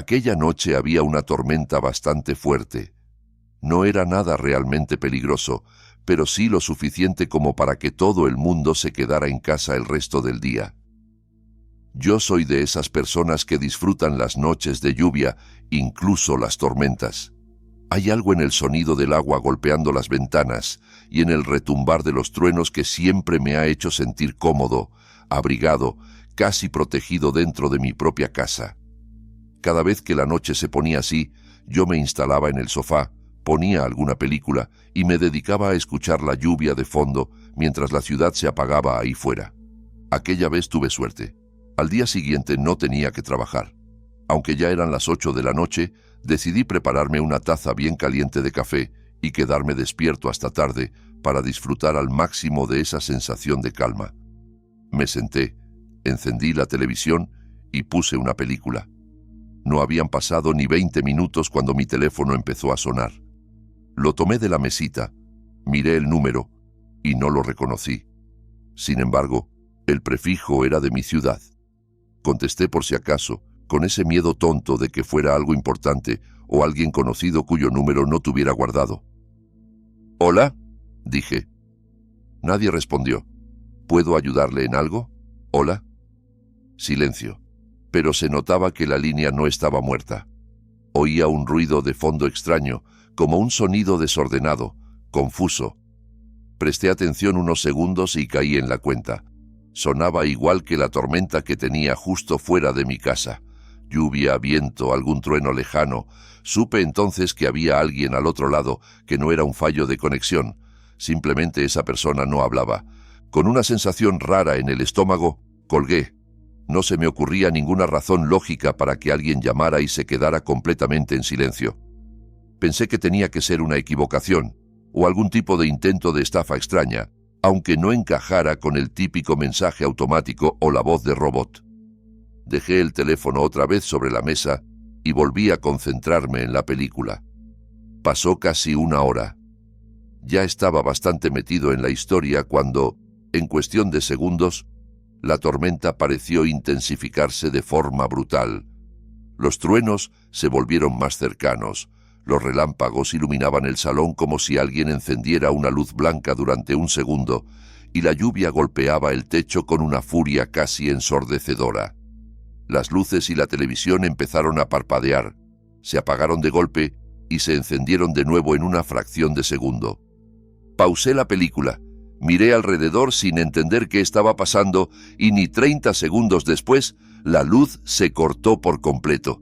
Aquella noche había una tormenta bastante fuerte. No era nada realmente peligroso, pero sí lo suficiente como para que todo el mundo se quedara en casa el resto del día. Yo soy de esas personas que disfrutan las noches de lluvia, incluso las tormentas. Hay algo en el sonido del agua golpeando las ventanas y en el retumbar de los truenos que siempre me ha hecho sentir cómodo, abrigado, casi protegido dentro de mi propia casa. Cada vez que la noche se ponía así, yo me instalaba en el sofá, ponía alguna película y me dedicaba a escuchar la lluvia de fondo mientras la ciudad se apagaba ahí fuera. Aquella vez tuve suerte. Al día siguiente no tenía que trabajar. Aunque ya eran las 8 de la noche, decidí prepararme una taza bien caliente de café y quedarme despierto hasta tarde para disfrutar al máximo de esa sensación de calma. Me senté, encendí la televisión y puse una película. No habían pasado ni 20 minutos cuando mi teléfono empezó a sonar. Lo tomé de la mesita, miré el número y no lo reconocí. Sin embargo, el prefijo era de mi ciudad. Contesté por si acaso, con ese miedo tonto de que fuera algo importante o alguien conocido cuyo número no tuviera guardado. «¿Hola?», dije. Nadie respondió. «¿Puedo ayudarle en algo? ¿Hola?». Silencio, pero se notaba que la línea no estaba muerta. Oía un ruido de fondo extraño, como un sonido desordenado, confuso. Presté atención unos segundos y caí en la cuenta. Sonaba igual que la tormenta que tenía justo fuera de mi casa. Lluvia, viento, algún trueno lejano. Supe entonces que había alguien al otro lado, que no era un fallo de conexión. Simplemente esa persona no hablaba. Con una sensación rara en el estómago, colgué. No se me ocurría ninguna razón lógica para que alguien llamara y se quedara completamente en silencio. Pensé que tenía que ser una equivocación, o algún tipo de intento de estafa extraña, aunque no encajara con el típico mensaje automático o la voz de robot. Dejé el teléfono otra vez sobre la mesa y volví a concentrarme en la película. Pasó casi una hora. Ya estaba bastante metido en la historia cuando, en cuestión de segundos, la tormenta pareció intensificarse de forma brutal. Los truenos se volvieron más cercanos. Los relámpagos iluminaban el salón como si alguien encendiera una luz blanca durante un segundo, y la lluvia golpeaba el techo con una furia casi ensordecedora. Las luces y la televisión empezaron a parpadear, se apagaron de golpe y se encendieron de nuevo en una fracción de segundo. Pausé la película, miré alrededor sin entender qué estaba pasando y ni 30 segundos después la luz se cortó por completo.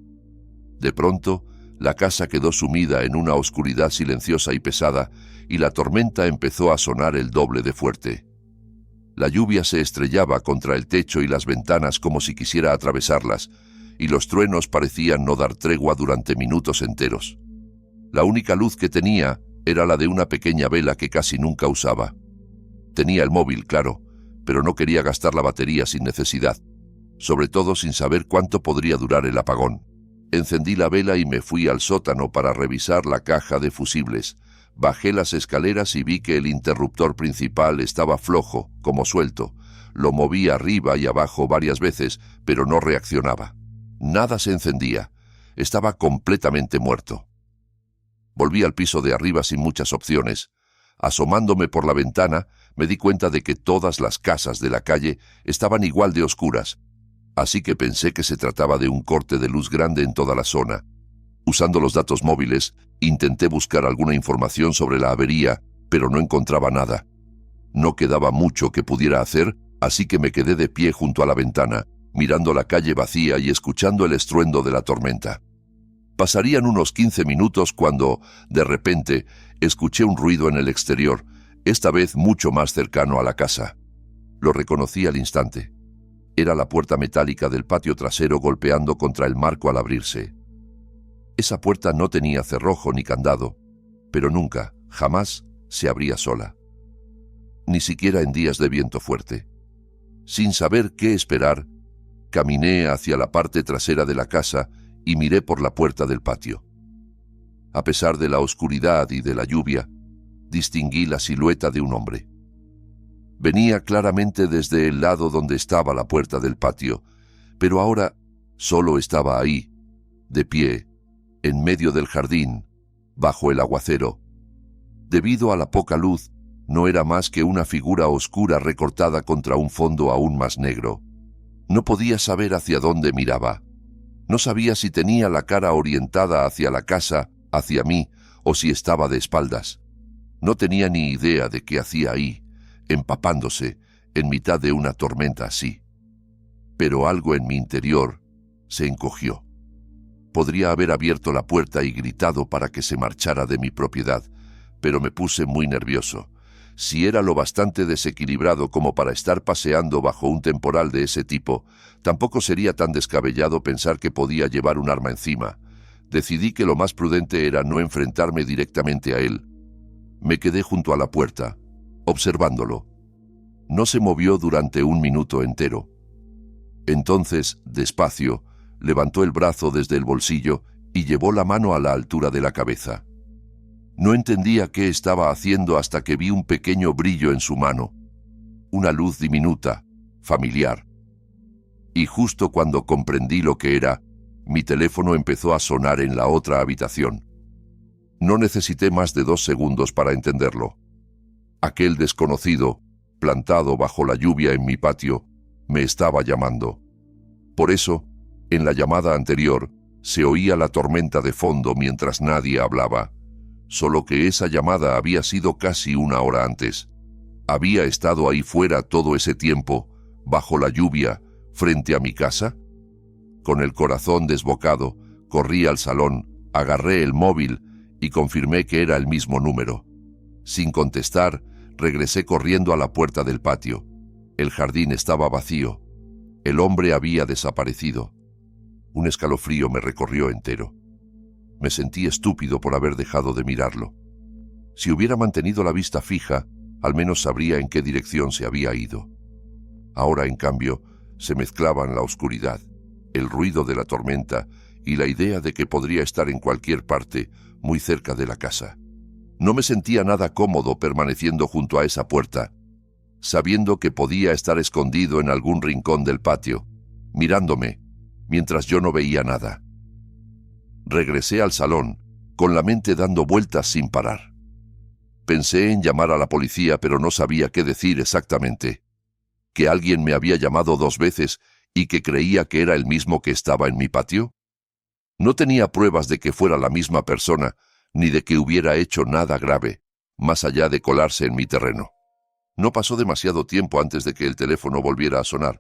De pronto, la casa quedó sumida en una oscuridad silenciosa y pesada y la tormenta empezó a sonar el doble de fuerte. La lluvia se estrellaba contra el techo y las ventanas como si quisiera atravesarlas, y los truenos parecían no dar tregua durante minutos enteros. La única luz que tenía era la de una pequeña vela que casi nunca usaba. Tenía el móvil, claro, pero no quería gastar la batería sin necesidad, sobre todo sin saber cuánto podría durar el apagón. Encendí la vela y me fui al sótano para revisar la caja de fusibles. Bajé las escaleras y vi que el interruptor principal estaba flojo, como suelto. Lo moví arriba y abajo varias veces, pero no reaccionaba. Nada se encendía. Estaba completamente muerto. Volví al piso de arriba sin muchas opciones. Asomándome por la ventana, me di cuenta de que todas las casas de la calle estaban igual de oscuras, así que pensé que se trataba de un corte de luz grande en toda la zona. Usando los datos móviles, intenté buscar alguna información sobre la avería, pero no encontraba nada. No quedaba mucho que pudiera hacer, así que me quedé de pie junto a la ventana, mirando la calle vacía y escuchando el estruendo de la tormenta. Pasarían unos 15 minutos cuando, de repente, escuché un ruido en el exterior, esta vez mucho más cercano a la casa. Lo reconocí al instante. Era la puerta metálica del patio trasero golpeando contra el marco al abrirse. Esa puerta no tenía cerrojo ni candado, pero nunca, jamás, se abría sola. Ni siquiera en días de viento fuerte. Sin saber qué esperar, caminé hacia la parte trasera de la casa y miré por la puerta del patio. A pesar de la oscuridad y de la lluvia, distinguí la silueta de un hombre. Venía claramente desde el lado donde estaba la puerta del patio, pero ahora solo estaba ahí, de pie, en medio del jardín, bajo el aguacero. Debido a la poca luz, no era más que una figura oscura recortada contra un fondo aún más negro. No podía saber hacia dónde miraba. No sabía si tenía la cara orientada hacia la casa, hacia mí, o si estaba de espaldas. No tenía ni idea de qué hacía ahí, empapándose, en mitad de una tormenta así. Pero algo en mi interior se encogió. Podría haber abierto la puerta y gritado para que se marchara de mi propiedad, pero me puse muy nervioso. Si era lo bastante desequilibrado como para estar paseando bajo un temporal de ese tipo, tampoco sería tan descabellado pensar que podía llevar un arma encima. Decidí que lo más prudente era no enfrentarme directamente a él. Me quedé junto a la puerta, observándolo. No se movió durante un minuto entero. Entonces, despacio, levantó el brazo desde el bolsillo y llevó la mano a la altura de la cabeza. No entendía qué estaba haciendo hasta que vi un pequeño brillo en su mano, una luz diminuta, familiar. Y justo cuando comprendí lo que era, mi teléfono empezó a sonar en la otra habitación. No necesité más de 2 segundos para entenderlo. Aquel desconocido, plantado bajo la lluvia en mi patio, me estaba llamando. Por eso, en la llamada anterior, se oía la tormenta de fondo mientras nadie hablaba. Solo que esa llamada había sido casi 1 hora antes. ¿Había estado ahí fuera todo ese tiempo, bajo la lluvia, frente a mi casa? Con el corazón desbocado, corrí al salón, agarré el móvil y confirmé que era el mismo número. Sin contestar, regresé corriendo a la puerta del patio. El jardín estaba vacío. El hombre había desaparecido. Un escalofrío me recorrió entero. Me sentí estúpido por haber dejado de mirarlo. Si hubiera mantenido la vista fija, al menos sabría en qué dirección se había ido. Ahora, en cambio, se mezclaban la oscuridad, el ruido de la tormenta y la idea de que podría estar en cualquier parte, muy cerca de la casa. No me sentía nada cómodo permaneciendo junto a esa puerta, sabiendo que podía estar escondido en algún rincón del patio, mirándome, mientras yo no veía nada. Regresé al salón, con la mente dando vueltas sin parar. Pensé en llamar a la policía, pero no sabía qué decir exactamente. ¿Que alguien me había llamado 2 veces y que creía que era el mismo que estaba en mi patio? No tenía pruebas de que fuera la misma persona, ni de que hubiera hecho nada grave, más allá de colarse en mi terreno. No pasó demasiado tiempo antes de que el teléfono volviera a sonar.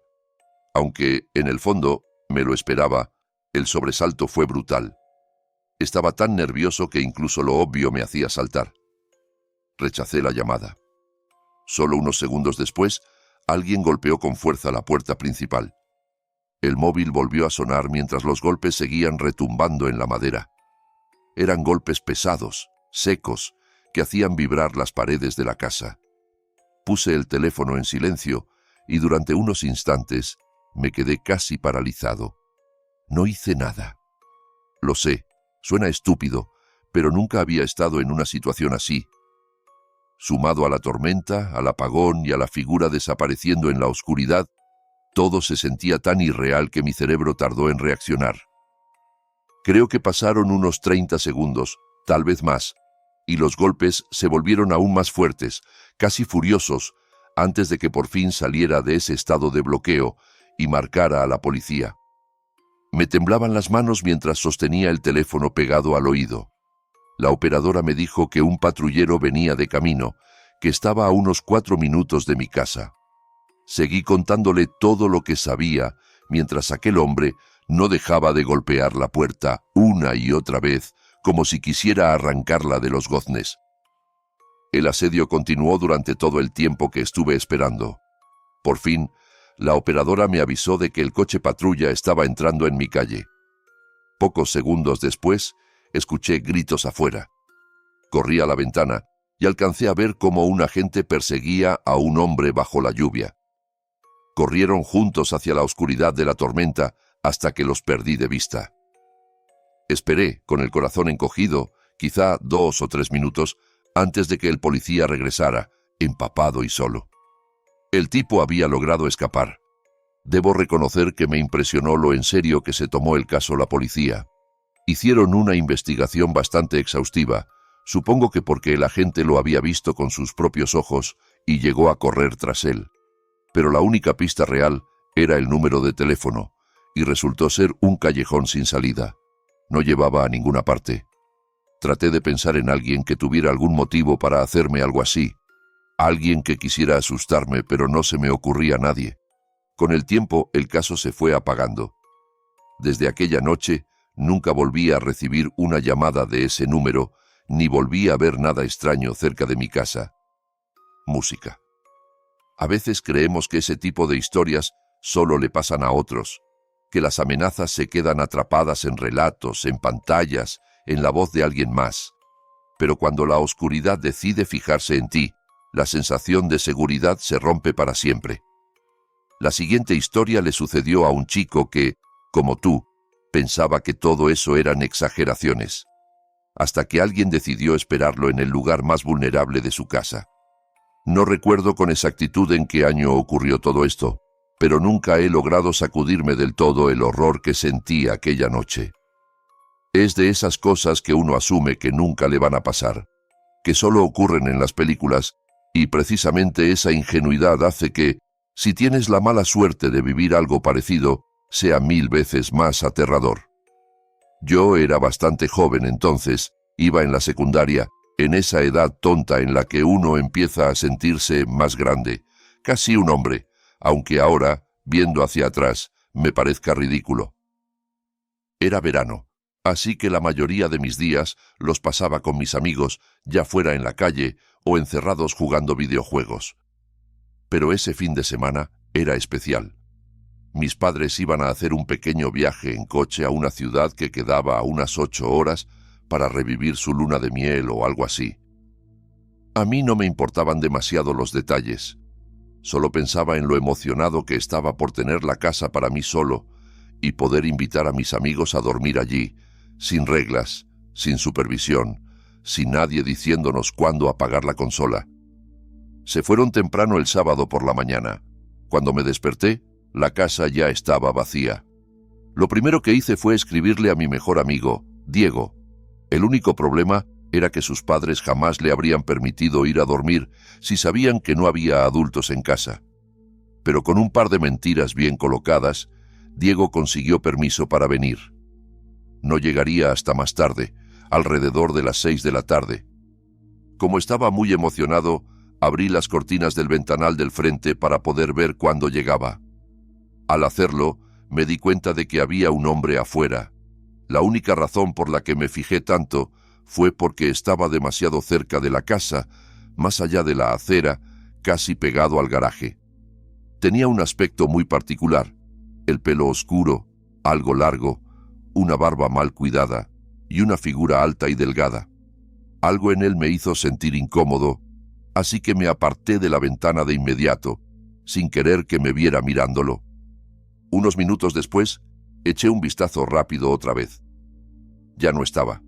Aunque, en el fondo, me lo esperaba, el sobresalto fue brutal. Estaba tan nervioso que incluso lo obvio me hacía saltar. Rechacé la llamada. Solo unos segundos después, alguien golpeó con fuerza la puerta principal. El móvil volvió a sonar mientras los golpes seguían retumbando en la madera. Eran golpes pesados, secos, que hacían vibrar las paredes de la casa. Puse el teléfono en silencio y durante unos instantes me quedé casi paralizado. No hice nada. Lo sé, suena estúpido, pero nunca había estado en una situación así. Sumado a la tormenta, al apagón y a la figura desapareciendo en la oscuridad, todo se sentía tan irreal que mi cerebro tardó en reaccionar. Creo que pasaron unos 30 segundos, tal vez más, y los golpes se volvieron aún más fuertes, casi furiosos, antes de que por fin saliera de ese estado de bloqueo y marcara a la policía. Me temblaban las manos mientras sostenía el teléfono pegado al oído. La operadora me dijo que un patrullero venía de camino, que estaba a unos 4 minutos de mi casa. Seguí contándole todo lo que sabía, mientras aquel hombre no dejaba de golpear la puerta una y otra vez, como si quisiera arrancarla de los goznes. El asedio continuó durante todo el tiempo que estuve esperando. Por fin, la operadora me avisó de que el coche patrulla estaba entrando en mi calle. Pocos segundos después, escuché gritos afuera. Corrí a la ventana y alcancé a ver cómo un agente perseguía a un hombre bajo la lluvia. Corrieron juntos hacia la oscuridad de la tormenta hasta que los perdí de vista. Esperé, con el corazón encogido, quizá 2 o 3 minutos, antes de que el policía regresara, empapado y solo. El tipo había logrado escapar. Debo reconocer que me impresionó lo en serio que se tomó el caso la policía. Hicieron una investigación bastante exhaustiva, supongo que porque el agente lo había visto con sus propios ojos y llegó a correr tras él. Pero la única pista real era el número de teléfono, y resultó ser un callejón sin salida. No llevaba a ninguna parte. Traté de pensar en alguien que tuviera algún motivo para hacerme algo así. Alguien que quisiera asustarme, pero no se me ocurría nadie. Con el tiempo, el caso se fue apagando. Desde aquella noche, nunca volví a recibir una llamada de ese número, ni volví a ver nada extraño cerca de mi casa. Música. A veces creemos que ese tipo de historias solo le pasan a otros, que las amenazas se quedan atrapadas en relatos, en pantallas, en la voz de alguien más. Pero cuando la oscuridad decide fijarse en ti, la sensación de seguridad se rompe para siempre. La siguiente historia le sucedió a un chico que, como tú, pensaba que todo eso eran exageraciones, hasta que alguien decidió esperarlo en el lugar más vulnerable de su casa. No recuerdo con exactitud en qué año ocurrió todo esto, pero nunca he logrado sacudirme del todo el horror que sentí aquella noche. Es de esas cosas que uno asume que nunca le van a pasar, que solo ocurren en las películas, y precisamente esa ingenuidad hace que, si tienes la mala suerte de vivir algo parecido, sea 1000 veces más aterrador. Yo era bastante joven entonces, iba en la secundaria, en esa edad tonta en la que uno empieza a sentirse más grande, casi un hombre, aunque ahora, viendo hacia atrás, me parezca ridículo. Era verano, así que la mayoría de mis días los pasaba con mis amigos, ya fuera en la calle o encerrados jugando videojuegos. Pero ese fin de semana era especial. Mis padres iban a hacer un pequeño viaje en coche a una ciudad que quedaba a unas 8 horas para revivir su luna de miel o algo así. A mí no me importaban demasiado los detalles. Solo pensaba en lo emocionado que estaba por tener la casa para mí solo y poder invitar a mis amigos a dormir allí, sin reglas, sin supervisión, sin nadie diciéndonos cuándo apagar la consola. Se fueron temprano el sábado por la mañana. Cuando me desperté, la casa ya estaba vacía. Lo primero que hice fue escribirle a mi mejor amigo, Diego. El único problema era que sus padres jamás le habrían permitido ir a dormir si sabían que no había adultos en casa. Pero con un par de mentiras bien colocadas, Diego consiguió permiso para venir. No llegaría hasta más tarde, alrededor de las 6 de la tarde. Como estaba muy emocionado, abrí las cortinas del ventanal del frente para poder ver cuándo llegaba. Al hacerlo, me di cuenta de que había un hombre afuera. La única razón por la que me fijé tanto fue porque estaba demasiado cerca de la casa, más allá de la acera, casi pegado al garaje. Tenía un aspecto muy particular, el pelo oscuro, algo largo, una barba mal cuidada y una figura alta y delgada. Algo en él me hizo sentir incómodo, así que me aparté de la ventana de inmediato, sin querer que me viera mirándolo. Unos minutos después, eché un vistazo rápido otra vez. Ya no estaba.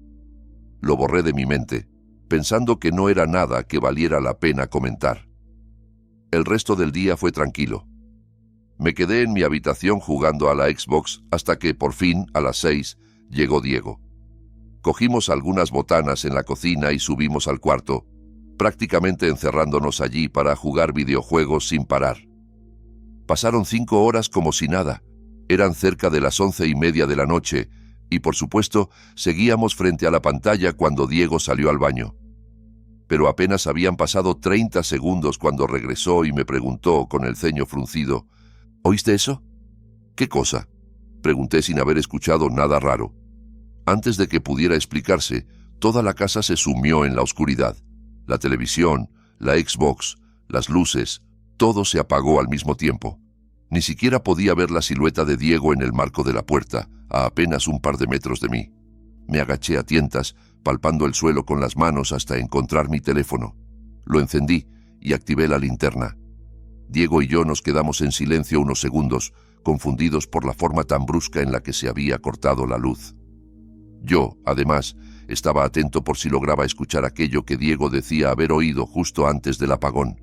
Lo borré de mi mente, pensando que no era nada que valiera la pena comentar. El resto del día fue tranquilo. Me quedé en mi habitación jugando a la Xbox hasta que, por fin, a las 6, llegó Diego. Cogimos algunas botanas en la cocina y subimos al cuarto, prácticamente encerrándonos allí para jugar videojuegos sin parar. Pasaron 5 horas como si nada. Eran cerca de las 11:30 de la noche y, por supuesto, seguíamos frente a la pantalla cuando Diego salió al baño. Pero apenas habían pasado 30 segundos cuando regresó y me preguntó con el ceño fruncido, ¿oíste eso? ¿Qué cosa? Pregunté sin haber escuchado nada raro. Antes de que pudiera explicarse, toda la casa se sumió en la oscuridad. La televisión, la Xbox, las luces, todo se apagó al mismo tiempo. Ni siquiera podía ver la silueta de Diego en el marco de la puerta, a apenas un par de metros de mí. Me agaché a tientas, palpando el suelo con las manos hasta encontrar mi teléfono. Lo encendí y activé la linterna. Diego y yo nos quedamos en silencio unos segundos, confundidos por la forma tan brusca en la que se había cortado la luz. Yo, además, estaba atento por si lograba escuchar aquello que Diego decía haber oído justo antes del apagón.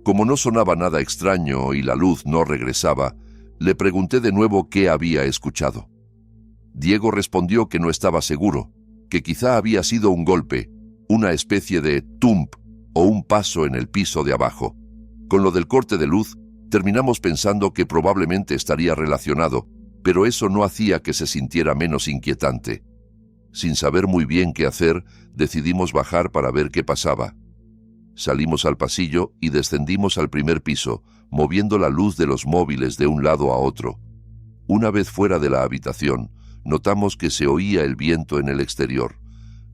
Como no sonaba nada extraño y la luz no regresaba, le pregunté de nuevo qué había escuchado. Diego respondió que no estaba seguro, que quizá había sido un golpe, una especie de tump o un paso en el piso de abajo. Con lo del corte de luz, terminamos pensando que probablemente estaría relacionado, pero eso no hacía que se sintiera menos inquietante. Sin saber muy bien qué hacer, decidimos bajar para ver qué pasaba. Salimos al pasillo y descendimos al primer piso, moviendo la luz de los móviles de un lado a otro. Una vez fuera de la habitación, notamos que se oía el viento en el exterior.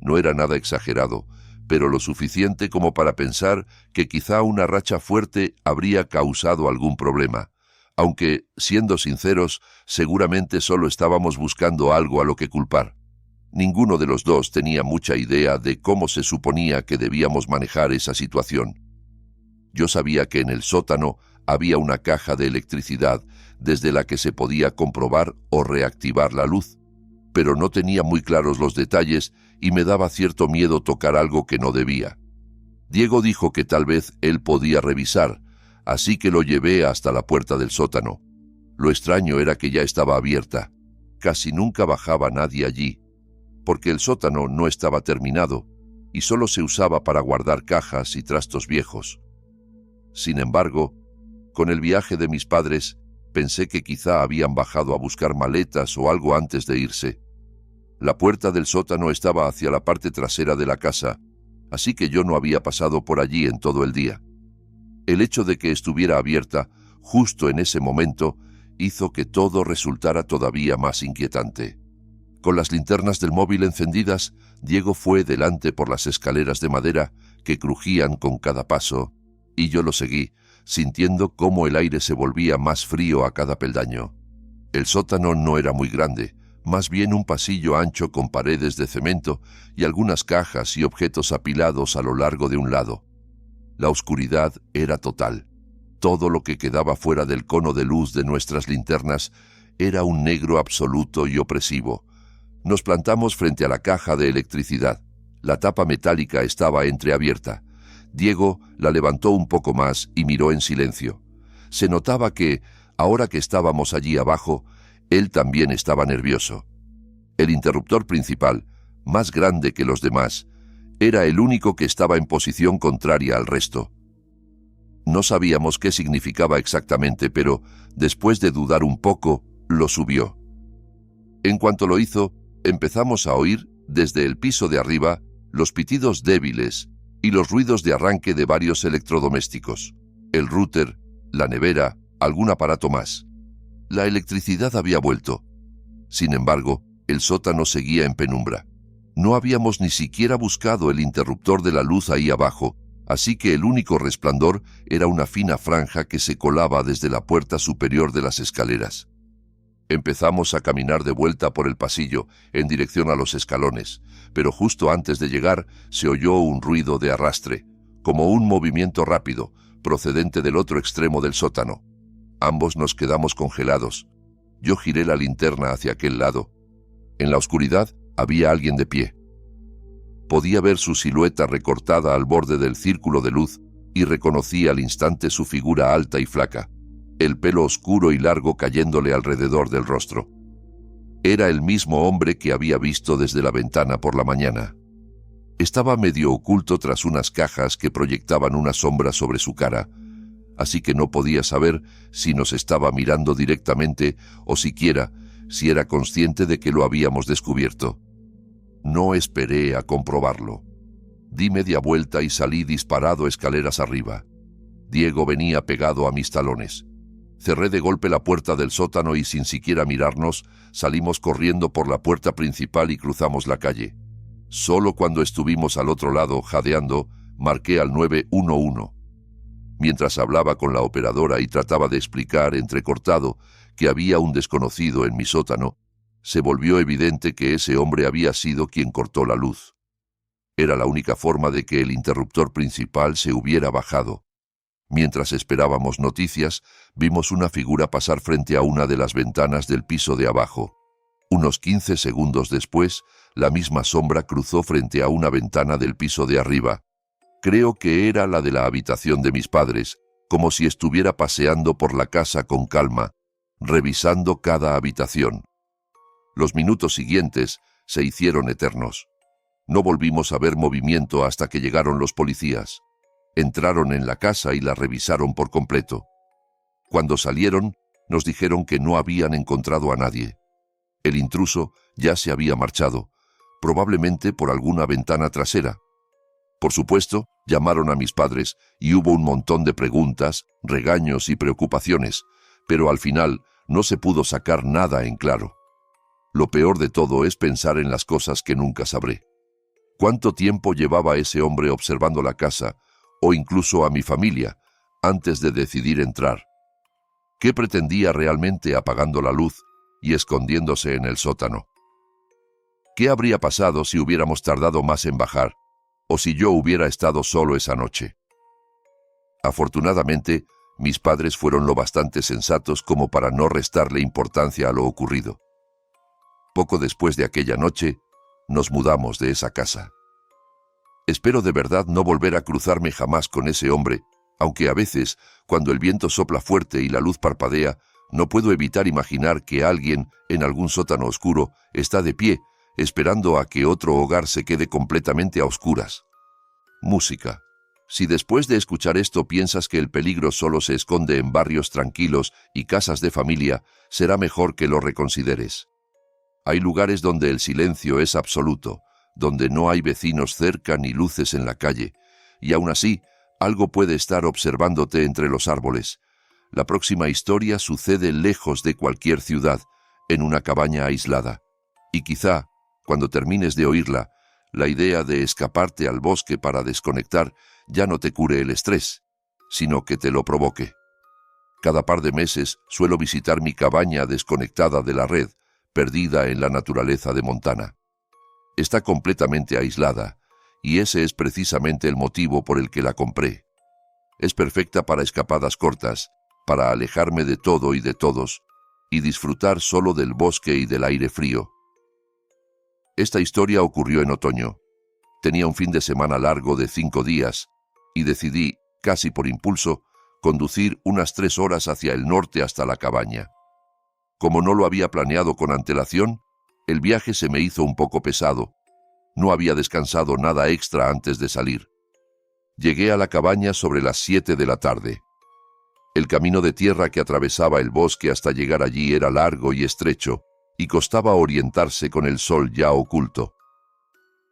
No era nada exagerado, pero lo suficiente como para pensar que quizá una racha fuerte habría causado algún problema, aunque, siendo sinceros, seguramente solo estábamos buscando algo a lo que culpar. Ninguno de los dos tenía mucha idea de cómo se suponía que debíamos manejar esa situación. Yo sabía que en el sótano había una caja de electricidad desde la que se podía comprobar o reactivar la luz, pero no tenía muy claros los detalles y me daba cierto miedo tocar algo que no debía. Diego dijo que tal vez él podía revisar, así que lo llevé hasta la puerta del sótano. Lo extraño era que ya estaba abierta. Casi nunca bajaba nadie allí, porque el sótano no estaba terminado y solo se usaba para guardar cajas y trastos viejos. Sin embargo, con el viaje de mis padres, pensé que quizá habían bajado a buscar maletas o algo antes de irse. La puerta del sótano estaba hacia la parte trasera de la casa, así que yo no había pasado por allí en todo el día. El hecho de que estuviera abierta, justo en ese momento, hizo que todo resultara todavía más inquietante. Con las linternas del móvil encendidas, Diego fue delante por las escaleras de madera que crujían con cada paso, y yo lo seguí, sintiendo cómo el aire se volvía más frío a cada peldaño. El sótano no era muy grande, más bien un pasillo ancho con paredes de cemento y algunas cajas y objetos apilados a lo largo de un lado. La oscuridad era total. Todo lo que quedaba fuera del cono de luz de nuestras linternas era un negro absoluto y opresivo. Nos plantamos frente a la caja de electricidad. La tapa metálica estaba entreabierta. Diego la levantó un poco más y miró en silencio. Se notaba que, ahora que estábamos allí abajo, él también estaba nervioso. El interruptor principal, más grande que los demás, era el único que estaba en posición contraria al resto. No sabíamos qué significaba exactamente, pero, después de dudar un poco, lo subió. En cuanto lo hizo, empezamos a oír, desde el piso de arriba, los pitidos débiles y los ruidos de arranque de varios electrodomésticos, el router, la nevera, algún aparato más. La electricidad había vuelto. Sin embargo, el sótano seguía en penumbra. No habíamos ni siquiera buscado el interruptor de la luz ahí abajo, así que el único resplandor era una fina franja que se colaba desde la puerta superior de las escaleras. Empezamos a caminar de vuelta por el pasillo, en dirección a los escalones, pero justo antes de llegar se oyó un ruido de arrastre, como un movimiento rápido, procedente del otro extremo del sótano. Ambos nos quedamos congelados. Yo giré la linterna hacia aquel lado. En la oscuridad había alguien de pie. Podía ver su silueta recortada al borde del círculo de luz y reconocí al instante su figura alta y flaca, el pelo oscuro y largo cayéndole alrededor del rostro. Era el mismo hombre que había visto desde la ventana por la mañana. Estaba medio oculto tras unas cajas que proyectaban una sombra sobre su cara, así que no podía saber si nos estaba mirando directamente o siquiera si era consciente de que lo habíamos descubierto. No esperé a comprobarlo. Di media vuelta y salí disparado escaleras arriba. Diego venía pegado a mis talones. Cerré de golpe la puerta del sótano y sin siquiera mirarnos, salimos corriendo por la puerta principal y cruzamos la calle. Solo cuando estuvimos al otro lado, jadeando, marqué al 911. Mientras hablaba con la operadora y trataba de explicar, entrecortado, que había un desconocido en mi sótano, se volvió evidente que ese hombre había sido quien cortó la luz. Era la única forma de que el interruptor principal se hubiera bajado. Mientras esperábamos noticias, vimos una figura pasar frente a una de las ventanas del piso de abajo. Unos 15 segundos después, la misma sombra cruzó frente a una ventana del piso de arriba. Creo que era la de la habitación de mis padres, como si estuviera paseando por la casa con calma, revisando cada habitación. Los minutos siguientes se hicieron eternos. No volvimos a ver movimiento hasta que llegaron los policías. Entraron en la casa y la revisaron por completo. Cuando salieron, nos dijeron que no habían encontrado a nadie. El intruso ya se había marchado, probablemente por alguna ventana trasera. Por supuesto, llamaron a mis padres y hubo un montón de preguntas, regaños y preocupaciones, pero al final no se pudo sacar nada en claro. Lo peor de todo es pensar en las cosas que nunca sabré. ¿Cuánto tiempo llevaba ese hombre observando la casa, o incluso a mi familia, antes de decidir entrar? ¿Qué pretendía realmente apagando la luz y escondiéndose en el sótano? ¿Qué habría pasado si hubiéramos tardado más en bajar, o si yo hubiera estado solo esa noche? Afortunadamente, mis padres fueron lo bastante sensatos como para no restarle importancia a lo ocurrido. Poco después de aquella noche, nos mudamos de esa casa. Espero de verdad no volver a cruzarme jamás con ese hombre, aunque a veces, cuando el viento sopla fuerte y la luz parpadea, no puedo evitar imaginar que alguien, en algún sótano oscuro, está de pie, esperando a que otro hogar se quede completamente a oscuras. Música. Si después de escuchar esto piensas que el peligro solo se esconde en barrios tranquilos y casas de familia, será mejor que lo reconsideres. Hay lugares donde el silencio es absoluto, donde no hay vecinos cerca ni luces en la calle, y aún así, algo puede estar observándote entre los árboles. La próxima historia sucede lejos de cualquier ciudad, en una cabaña aislada. Y quizá, cuando termines de oírla, la idea de escaparte al bosque para desconectar ya no te cure el estrés, sino que te lo provoque. Cada par de meses suelo visitar mi cabaña desconectada de la red, perdida en la naturaleza de Montana. Está completamente aislada, y ese es precisamente el motivo por el que la compré. Es perfecta para escapadas cortas, para alejarme de todo y de todos, y disfrutar solo del bosque y del aire frío. Esta historia ocurrió en otoño. Tenía un fin de semana largo de 5 días, y decidí, casi por impulso, conducir unas 3 horas hacia el norte hasta la cabaña. Como no lo había planeado con antelación, el viaje se me hizo un poco pesado. No había descansado nada extra antes de salir. Llegué a la cabaña sobre las 7 de la tarde. El camino de tierra que atravesaba el bosque hasta llegar allí era largo y estrecho, y costaba orientarse con el sol ya oculto.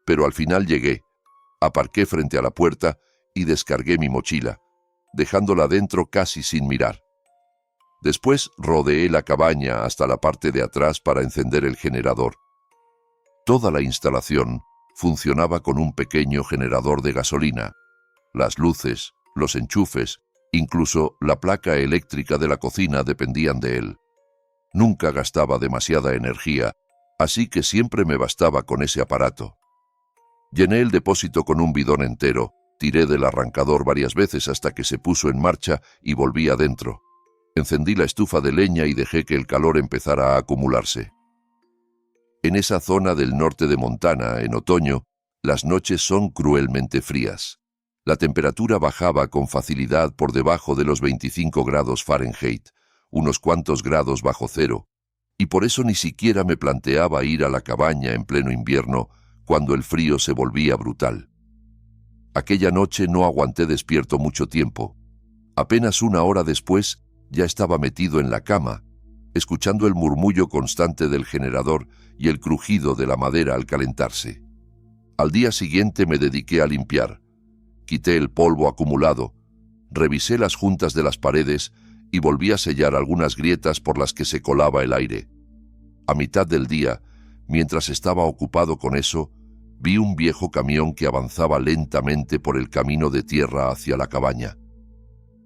Pero al final llegué, aparqué frente a la puerta y descargué mi mochila, dejándola dentro casi sin mirar. Después rodeé la cabaña hasta la parte de atrás para encender el generador. Toda la instalación funcionaba con un pequeño generador de gasolina. Las luces, los enchufes, incluso la placa eléctrica de la cocina dependían de él. Nunca gastaba demasiada energía, así que siempre me bastaba con ese aparato. Llené el depósito con un bidón entero, tiré del arrancador varias veces hasta que se puso en marcha y volví adentro. Encendí la estufa de leña y dejé que el calor empezara a acumularse. En esa zona del norte de Montana, en otoño, las noches son cruelmente frías. La temperatura bajaba con facilidad por debajo de los 25 grados Fahrenheit, unos cuantos grados bajo cero, y por eso ni siquiera me planteaba ir a la cabaña en pleno invierno, cuando el frío se volvía brutal. Aquella noche no aguanté despierto mucho tiempo. Apenas 1 hora después, ya estaba metido en la cama, escuchando el murmullo constante del generador y el crujido de la madera al calentarse. Al día siguiente me dediqué a limpiar. Quité el polvo acumulado, revisé las juntas de las paredes y volví a sellar algunas grietas por las que se colaba el aire. A mitad del día, mientras estaba ocupado con eso, vi un viejo camión que avanzaba lentamente por el camino de tierra hacia la cabaña.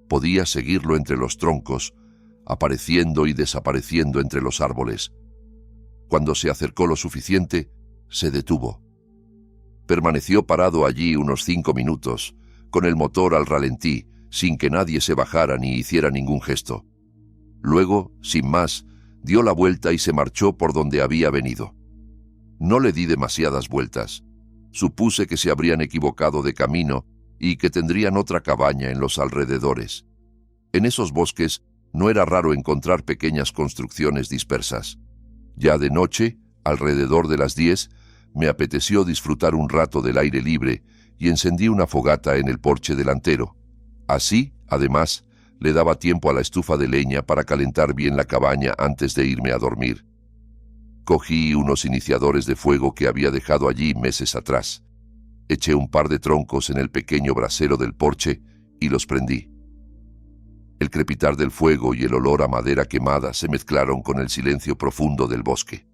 Podía seguirlo entre los troncos, apareciendo y desapareciendo entre los árboles. Cuando se acercó lo suficiente, se detuvo. Permaneció parado allí unos 5 minutos, con el motor al ralentí, sin que nadie se bajara ni hiciera ningún gesto. Luego, sin más, dio la vuelta y se marchó por donde había venido. No le di demasiadas vueltas. Supuse que se habrían equivocado de camino y que tendrían otra cabaña en los alrededores. En esos bosques no era raro encontrar pequeñas construcciones dispersas. Ya de noche, Alrededor de las 10, me apeteció disfrutar un rato del aire libre y encendí una fogata en el porche delantero. Así, además, le daba tiempo a la estufa de leña para calentar bien la cabaña antes de irme a dormir. Cogí unos iniciadores de fuego que había dejado allí meses atrás. Eché un par de troncos en el pequeño brasero del porche y los prendí. El crepitar del fuego y el olor a madera quemada se mezclaron con el silencio profundo del bosque.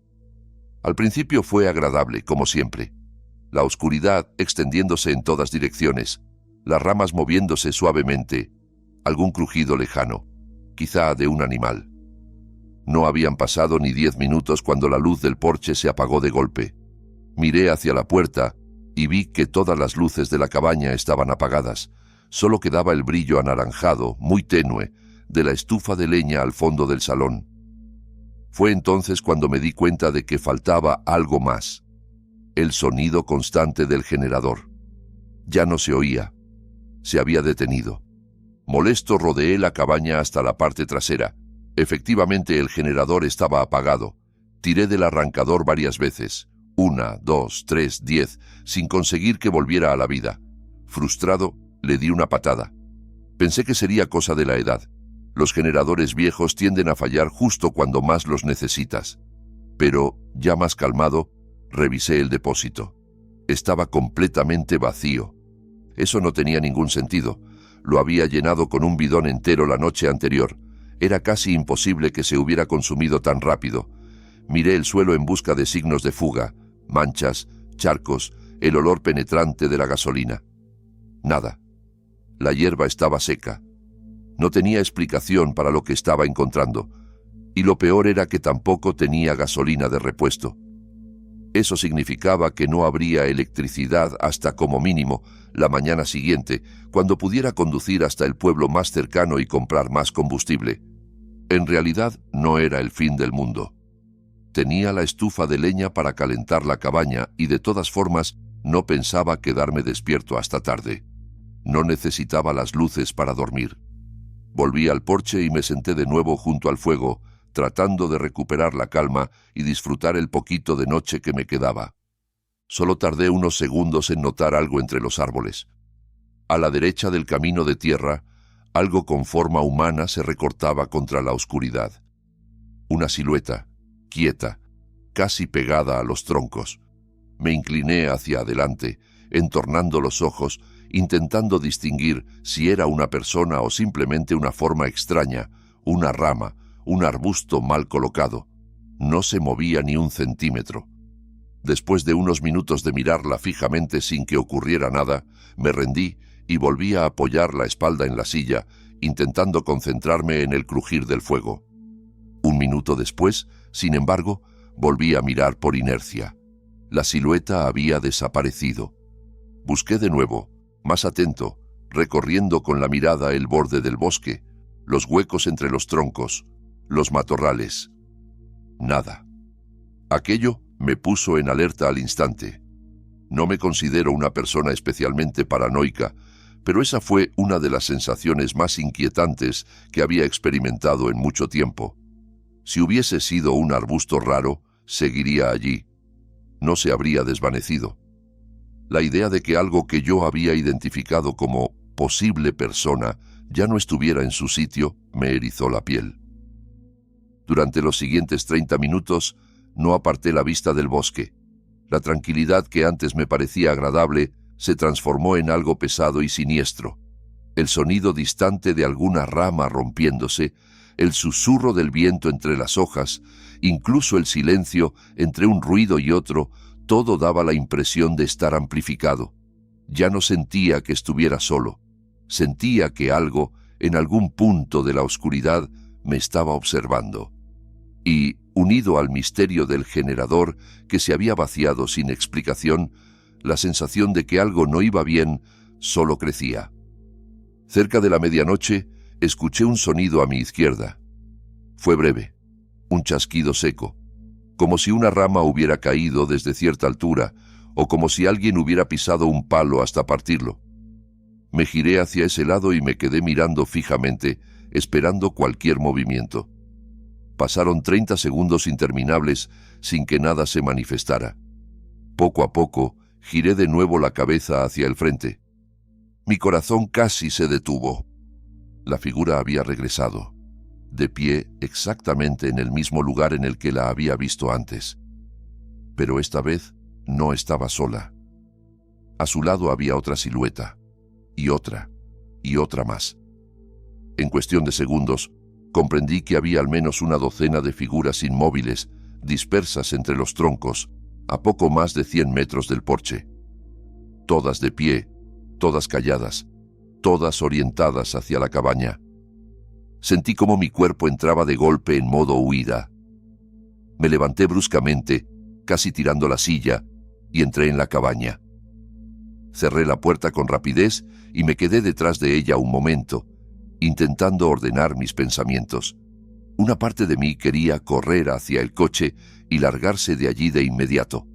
Al principio fue agradable, como siempre. La oscuridad extendiéndose en todas direcciones, las ramas moviéndose suavemente, algún crujido lejano, quizá de un animal. No habían pasado ni 10 minutos cuando la luz del porche se apagó de golpe. Miré hacia la puerta y vi que todas las luces de la cabaña estaban apagadas. Solo quedaba el brillo anaranjado, muy tenue, de la estufa de leña al fondo del salón. Fue entonces cuando me di cuenta de que faltaba algo más. El sonido constante del generador. Ya no se oía. Se había detenido. Molesto rodeé la cabaña hasta la parte trasera. Efectivamente el generador estaba apagado. Tiré del arrancador varias veces. 1, 2, 3, 10, sin conseguir que volviera a la vida. Frustrado, le di una patada. Pensé que sería cosa de la edad. Los generadores viejos tienden a fallar justo cuando más los necesitas. Pero, ya más calmado, revisé el depósito. Estaba completamente vacío. Eso no tenía ningún sentido. Lo había llenado con un bidón entero la noche anterior. Era casi imposible que se hubiera consumido tan rápido. Miré el suelo en busca de signos de fuga, manchas, charcos, el olor penetrante de la gasolina. Nada. La hierba estaba seca. No tenía explicación para lo que estaba encontrando, y lo peor era que tampoco tenía gasolina de repuesto. Eso significaba que no habría electricidad hasta como mínimo la mañana siguiente, cuando pudiera conducir hasta el pueblo más cercano y comprar más combustible. En realidad no era el fin del mundo. Tenía la estufa de leña para calentar la cabaña y de todas formas no pensaba quedarme despierto hasta tarde. No necesitaba las luces para dormir. Volví al porche y me senté de nuevo junto al fuego, tratando de recuperar la calma y disfrutar el poquito de noche que me quedaba. Solo tardé unos segundos en notar algo entre los árboles. A la derecha del camino de tierra, algo con forma humana se recortaba contra la oscuridad. Una silueta, quieta, casi pegada a los troncos. Me incliné hacia adelante, entornando los ojos, intentando distinguir si era una persona o simplemente una forma extraña, una rama, un arbusto mal colocado. No se movía ni un centímetro. Después de unos minutos de mirarla fijamente sin que ocurriera nada, me rendí y volví a apoyar la espalda en la silla, intentando concentrarme en el crujir del fuego. Un minuto después, sin embargo, volví a mirar por inercia. La silueta había desaparecido. Busqué de nuevo, más atento, recorriendo con la mirada el borde del bosque, los huecos entre los troncos, los matorrales. Nada. Aquello me puso en alerta al instante. No me considero una persona especialmente paranoica, pero esa fue una de las sensaciones más inquietantes que había experimentado en mucho tiempo. Si hubiese sido un arbusto raro, seguiría allí. No se habría desvanecido. La idea de que algo que yo había identificado como posible persona ya no estuviera en su sitio me erizó la piel. Durante los siguientes 30 minutos no aparté la vista del bosque. La tranquilidad que antes me parecía agradable se transformó en algo pesado y siniestro. El sonido distante de alguna rama rompiéndose, el susurro del viento entre las hojas, incluso el silencio entre un ruido y otro, todo daba la impresión de estar amplificado. Ya no sentía que estuviera solo. Sentía que algo, en algún punto de la oscuridad, me estaba observando. Y, unido al misterio del generador que se había vaciado sin explicación, la sensación de que algo no iba bien solo crecía. Cerca de la medianoche, escuché un sonido a mi izquierda. Fue breve, un chasquido seco, como si una rama hubiera caído desde cierta altura o como si alguien hubiera pisado un palo hasta partirlo. Me giré hacia ese lado y me quedé mirando fijamente, esperando cualquier movimiento. Pasaron 30 segundos interminables sin que nada se manifestara. Poco a poco, giré de nuevo la cabeza hacia el frente. Mi corazón casi se detuvo. La figura había regresado, de pie exactamente en el mismo lugar en el que la había visto antes. Pero esta vez no estaba sola. A su lado había otra silueta, y otra más. En cuestión de segundos, comprendí que había al menos una docena de figuras inmóviles, dispersas entre los troncos, a poco más de 100 metros del porche. Todas de pie, todas calladas, todas orientadas hacia la cabaña. Sentí como mi cuerpo entraba de golpe en modo huida. Me levanté bruscamente, casi tirando la silla, y entré en la cabaña. Cerré la puerta con rapidez y me quedé detrás de ella un momento, intentando ordenar mis pensamientos. Una parte de mí quería correr hacia el coche y largarse de allí de inmediato.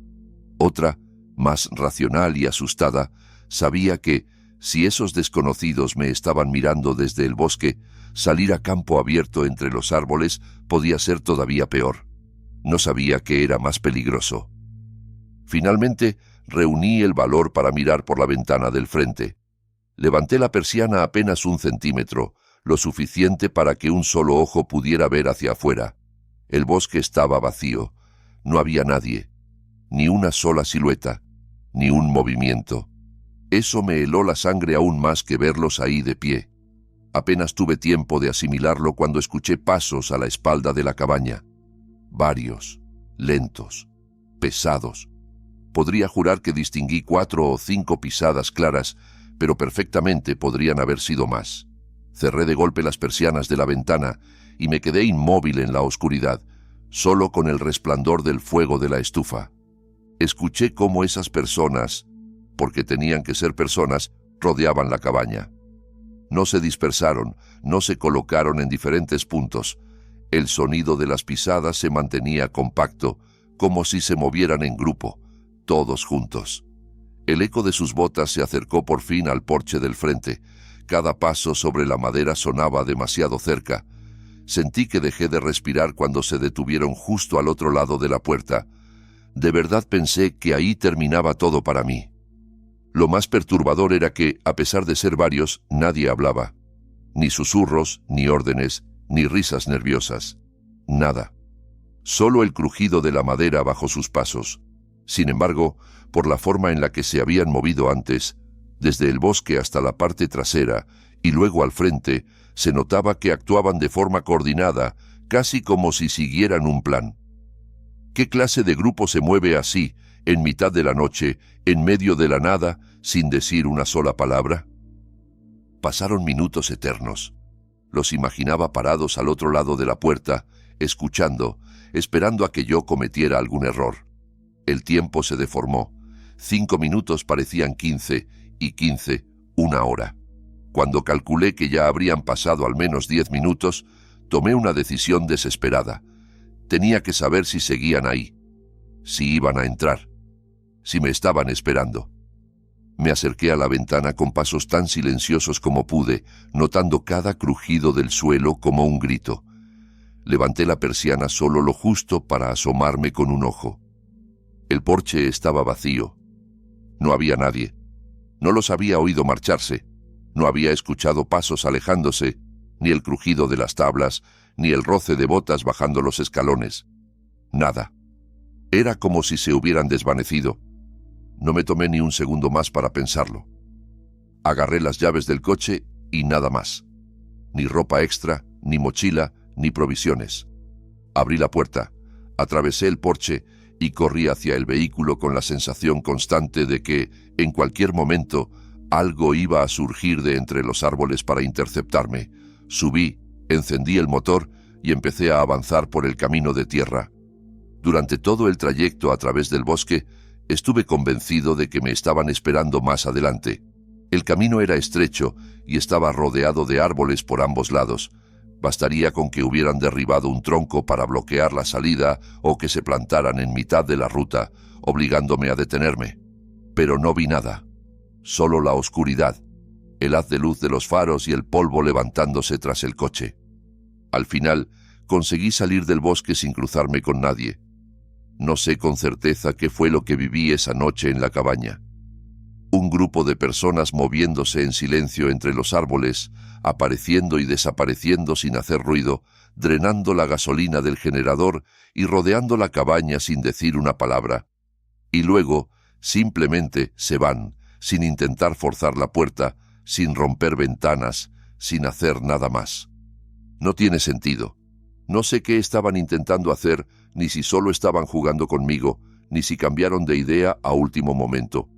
Otra, más racional y asustada, sabía que, si esos desconocidos me estaban mirando desde el bosque, salir a campo abierto entre los árboles podía ser todavía peor. No sabía qué era más peligroso. Finalmente, reuní el valor para mirar por la ventana del frente. Levanté la persiana apenas 1 centímetro, lo suficiente para que un solo ojo pudiera ver hacia afuera. El bosque estaba vacío. No había nadie, ni una sola silueta, ni un movimiento. Eso me heló la sangre aún más que verlos ahí de pie. Apenas tuve tiempo de asimilarlo cuando escuché pasos a la espalda de la cabaña. Varios, lentos, pesados. Podría jurar que distinguí 4 o 5 pisadas claras, pero perfectamente podrían haber sido más. Cerré de golpe las persianas de la ventana y me quedé inmóvil en la oscuridad, solo con el resplandor del fuego de la estufa. Escuché cómo esas personas, porque tenían que ser personas, rodeaban la cabaña. No se dispersaron, no se colocaron en diferentes puntos. El sonido de las pisadas se mantenía compacto, como si se movieran en grupo, todos juntos. El eco de sus botas se acercó por fin al porche del frente. Cada paso sobre la madera sonaba demasiado cerca. Sentí que dejé de respirar cuando se detuvieron justo al otro lado de la puerta. De verdad pensé que ahí terminaba todo para mí. Lo más perturbador era que, a pesar de ser varios, nadie hablaba. Ni susurros, ni órdenes, ni risas nerviosas. Nada. Solo el crujido de la madera bajo sus pasos. Sin embargo, por la forma en la que se habían movido antes, desde el bosque hasta la parte trasera y luego al frente, se notaba que actuaban de forma coordinada, casi como si siguieran un plan. ¿Qué clase de grupo se mueve así, en mitad de la noche, en medio de la nada, sin decir una sola palabra? Pasaron minutos eternos. Los imaginaba parados al otro lado de la puerta, escuchando, esperando a que yo cometiera algún error. El tiempo se deformó. 5 minutos parecían 15, y 15, 1 hora. Cuando calculé que ya habrían pasado al menos 10 minutos, tomé una decisión desesperada. Tenía que saber si seguían ahí, si iban a entrar, si me estaban esperando. Me acerqué a la ventana con pasos tan silenciosos como pude, notando cada crujido del suelo como un grito. Levanté la persiana solo lo justo para asomarme con un ojo. El porche estaba vacío. No había nadie. No los había oído marcharse. No había escuchado pasos alejándose, ni el crujido de las tablas, ni el roce de botas bajando los escalones. Nada. Era como si se hubieran desvanecido. No me tomé ni un segundo más para pensarlo. Agarré las llaves del coche y nada más. Ni ropa extra, ni mochila, ni provisiones. Abrí la puerta, atravesé el porche y corrí hacia el vehículo con la sensación constante de que, en cualquier momento, algo iba a surgir de entre los árboles para interceptarme. Subí, encendí el motor y empecé a avanzar por el camino de tierra. Durante todo el trayecto a través del bosque, estuve convencido de que me estaban esperando más adelante. El camino era estrecho y estaba rodeado de árboles por ambos lados. Bastaría con que hubieran derribado un tronco para bloquear la salida o que se plantaran en mitad de la ruta, obligándome a detenerme. Pero no vi nada. Solo la oscuridad, el haz de luz de los faros y el polvo levantándose tras el coche. Al final, Conseguí salir del bosque sin cruzarme con nadie. No sé con certeza qué fue lo que viví esa noche en la cabaña. Un grupo de personas moviéndose en silencio entre los árboles, apareciendo y desapareciendo sin hacer ruido, drenando la gasolina del generador y rodeando la cabaña sin decir una palabra. Y luego, simplemente, se van, sin intentar forzar la puerta, sin romper ventanas, sin hacer nada más. No tiene sentido. No sé qué estaban intentando hacer, ni si solo estaban jugando conmigo, ni si cambiaron de idea a último momento.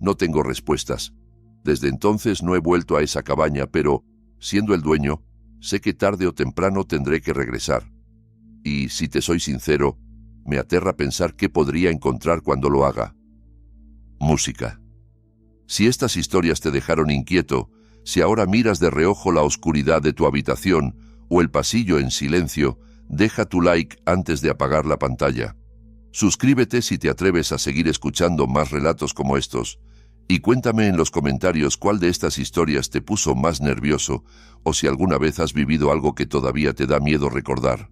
No tengo respuestas. Desde entonces no he vuelto a esa cabaña, pero, siendo el dueño, sé que tarde o temprano tendré que regresar. Y, si te soy sincero, me aterra pensar qué podría encontrar cuando lo haga. Música. Si estas historias te dejaron inquieto, si ahora miras de reojo la oscuridad de tu habitación o el pasillo en silencio, deja tu like antes de apagar la pantalla. Suscríbete si te atreves a seguir escuchando más relatos como estos, y cuéntame en los comentarios cuál de estas historias te puso más nervioso o si alguna vez has vivido algo que todavía te da miedo recordar.